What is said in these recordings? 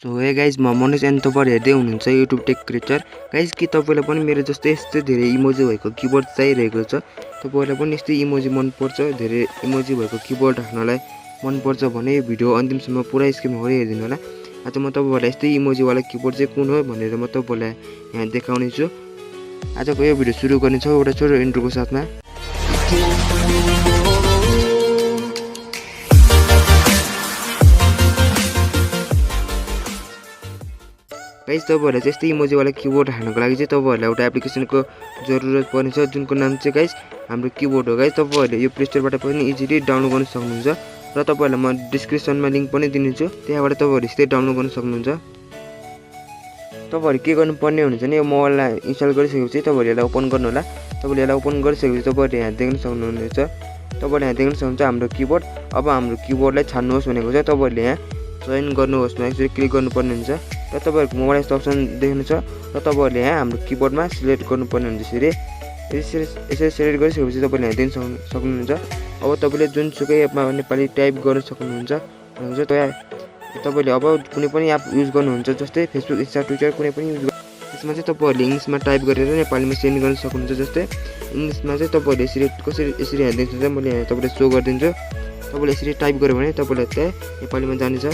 So hey guys म Manoj and तपाईहरु हेर्दै हुनुहुन्छ युट्युब टेक क्रिएटर। गाइज के तपाईलाई पनि मेरो जस्तै यस्तै धेरै इमोजी भएको किबोर्ड चाहिरहेको छ, तपाईहरुलाई पनि यस्तै इमोजी मन पर्छ, धेरै इमोजी भएको किबोर्ड राख्नलाई मन पर्छ भने यो भिडियो अन्तिमसम्म पुरा स्किप गरी हेर्दिनु होला। आज म तपाईहरुलाई यस्तै इमोजी वाला किबोर्ड चाहिँ कुन हो भनेर म तपाईलाई यहाँ देखाउने छु। आजको यो भिडियो सुरु गर्ने छौ एउटा छोटो इन्ट्रोको साथमा। गाइज तपाईहरुलाई चाहिँ यस्तै इमोजी वाला किबोर्ड हाल्नको लागि चाहिँ तपाईहरुलाई एउटा एप्लिकेसनको जरुरत पर्नेछ, जुनको नाम चाहिँ गाइज हाम्रो किबोर्ड हो। गाइज तपाईहरुले यो प्ले स्टोरबाट पनि इजिली डाउनलोड गर्न सक्नुहुन्छ र तपाईहरुलाई म डिस्क्रिप्सनमा लिंक पनि दिनेछु, त्यहाँबाट तपाईहरु यस्तै डाउनलोड गर्न सक्नुहुन्छ। तपाईहरु के गर्नुपर्ने हुन्छ भने यो मोबाइललाई इन्स्टल गरिसकेपछि तपाईहरु यसलाई ओपन गर्नु होला। तपाईले यसलाई ओपन गरिसकेपछि तपाईहरुले यहाँ देख्न सक्नुहुनेछ, तपाईले यहाँ देख्न सक्नुहुन्छ हाम्रो किबोर्ड। अब हाम्रो किबोर्डलाई छान्नुहोस् भनेको छ, तपाईहरुले यहाँ चयन गर्नुहोस् मा यसरी क्लिक गर्नुपर्ने हुन्छ र तपाईहरुको मोबाइल यस्तो अप्सन देख्नुहुन्छ र तपाईहरुले यहाँ हाम्रो किबोर्डमा सिलेक्ट गर्नुपर्ने हुन्छ। यसरी सिलेक्ट गरिसकेपछि तपाईले यहाँ देख्न सक्नुहुन्छ। अब तपाईले जुनसुकै एपमा नेपाली टाइप गर्न सक्नुहुन्छ भनेको छ। तपाईले अब कुनै पनि एप युज गर्नुहुन्छ जस्तै फेसबुक, इन्स्टा, ट्विटर कुनै पनि युज त्यसमा चाहिँ तपाईहरुले इंग्लिशमा टाइप गरेर नेपालीमा सेन्ड गर्न सक्नुहुन्छ। जस्तै इंग्लिशमा चाहिँ तपाईहरुले यसरी यहाँ देख्नुहुन्छ, मैले यहाँ तपाईलाई शो गरिदिन्छु। तपाईले यसरी टाइप गर्यो भने तपाईलाई त्यहाँ नेपालीमा जानेछ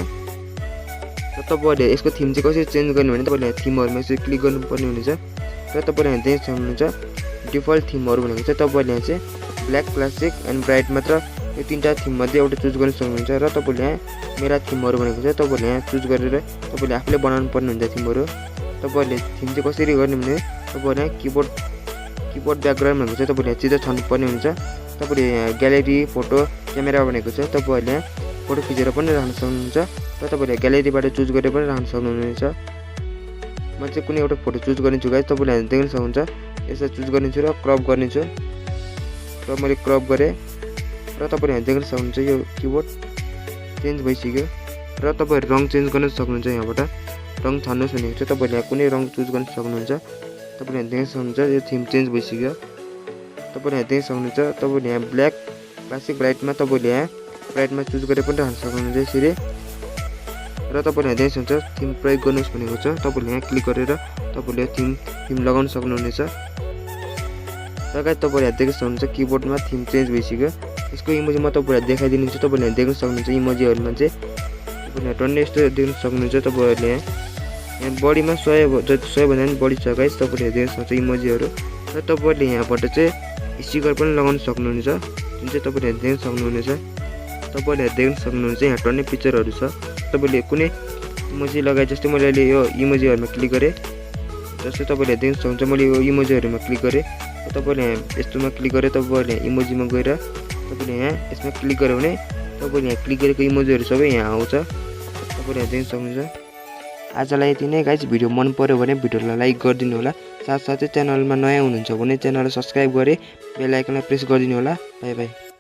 र तपाईहरुले यसको थीम चाहिँ कसरी चेन्ज गर्ने भने तपाईले यहाँ थीमहरुमा यसरी क्लिक गर्नुपर्ने हुनेछ र तपाईले यहाँ देख्न सक्नुहुन्छ डिफल्ट थीमहरु भनेको चाहिँ तपाईले यहाँ चाहिँ ब्ल्याक, क्लासिक एन्ड ब्राइट मात्र यो तीनटा थीम मध्ये एउटा चुज गर्न सक्नुहुन्छ र तपाईले यहाँ मेरा थीमहरु भनेको चाहिँ तपाईले यहाँ चुज गरेर तपाईले आफूले बनाउनु पर्ने हुन्छ थीमहरु। तपाईले थीम चाहिँ कसरी गर्ने भने तपाईले यहाँ किबोर्ड ब्याकग्राउन्ड भनेको चाहिँ तपाईले यहाँ चित्र छान्नु पर्ने हुन्छ। तपाईले यहाँ ग्यालेरी, फोटो, क्यामेरा भनेको छ, तपाईहरुले यहाँ फोटो खिचेर पनि राख्न सक्नुहुन्छ र तपाईले ग्यालेरीबाट चुज गरेर पनि राख्न सक्नुहुनेछ। म चाहिँ कुनै एउटा फोटो चुज गर्नेछु गाइस, तपाईले यहाँ देख्न सक्नुहुन्छ। यसलाई चुज गर्नेछु र क्रप गर्नेछु र मैले क्रप गरे र तपाईले यहाँ देख्न सक्नुहुन्छ यो किबोर्ड चेन्ज भइसक्यो र तपाईहरु रङ चेन्ज गर्न सक्नुहुन्छ। यहाँबाट रङ छान्नुहोस् भनेको छ, तपाईले यहाँ कुनै रङ चुज गर्न सक्नुहुन्छ। तपाईले यहाँ देख्न सक्नुहुन्छ यो थीम चेन्ज भइसक्यो। तपाईले यहाँ देख्न सक्नुहुन्छ, तपाईले यहाँ ब्ल्याक, क्लासिक, ब्राइटमा तपाईले यहाँ ब्राइटमा चुज गरेर पनि राख्न सक्नुहुन्छ यसरी र तपाईले यहाँ देख्न सक्नुहुन्छ थीम प्रयोग गर्नुहोस् भनेको छ। तपाईले यहाँ क्लिक गरेर तपाईले थीम लगाउन सक्नुहुनेछ र गाइस तपाईले यहाँ देख्न सक्नुहुन्छ किबोर्डमा थीम चेन्ज भइसक्यो। यसको इमोजी म तपाईलाई देखाइदिन्छु। तपाईले यहाँ देख्न सक्नुहुन्छ इमोजीहरुमा चाहिँ तपाईले यहाँ टन्नै यस्तो देख्न सक्नुहुन्छ। तपाईहरुले यहाँ बडीमा 100 भन्दा पनि बढी छ गाइस, तपाईले देख्न सक्नुहुन्छ इमोजीहरु र तपाईले यहाँबाट चाहिँ स्टिकर पनि लगाउन सक्नुहुनेछ, जुन चाहिँ तपाईले देख्न सक्नुहुनेछ। तपाईले देख्न सक्नुहुन्छ यहाँ टन्नै पिक्चरहरु छ। तपाईले कुनै इमोजी लगाए जस्तै मैले अहिले यो इमोजीहरुमा क्लिक गरे, जस्तै तपाईले देख्न सक्नुहुन्छ मैले यो इमोजीहरुमा क्लिक गरे र तपाईले यहाँ यस्तोमा क्लिक गरे तपाईले यहाँ इमोजीमा गएर तपाईले यहाँ यसमा क्लिक गर्यो भने तपाईले यहाँ क्लिक गरेको इमोजीहरु सबै यहाँ आउँछ। तपाईले यहाँ देख्न सक्नुहुन्छ। आजलाई यति नै गाइस। भिडियो मन पर्यो भने भिडियोलाई लाइक गरिदिनु होला, साथसाथै च्यानलमा नयाँ हुनुहुन्छ भने च्यानललाई सब्स्क्राइब गरे बेल आइकनलाई प्रेस गरिदिनु होला। Bye bye.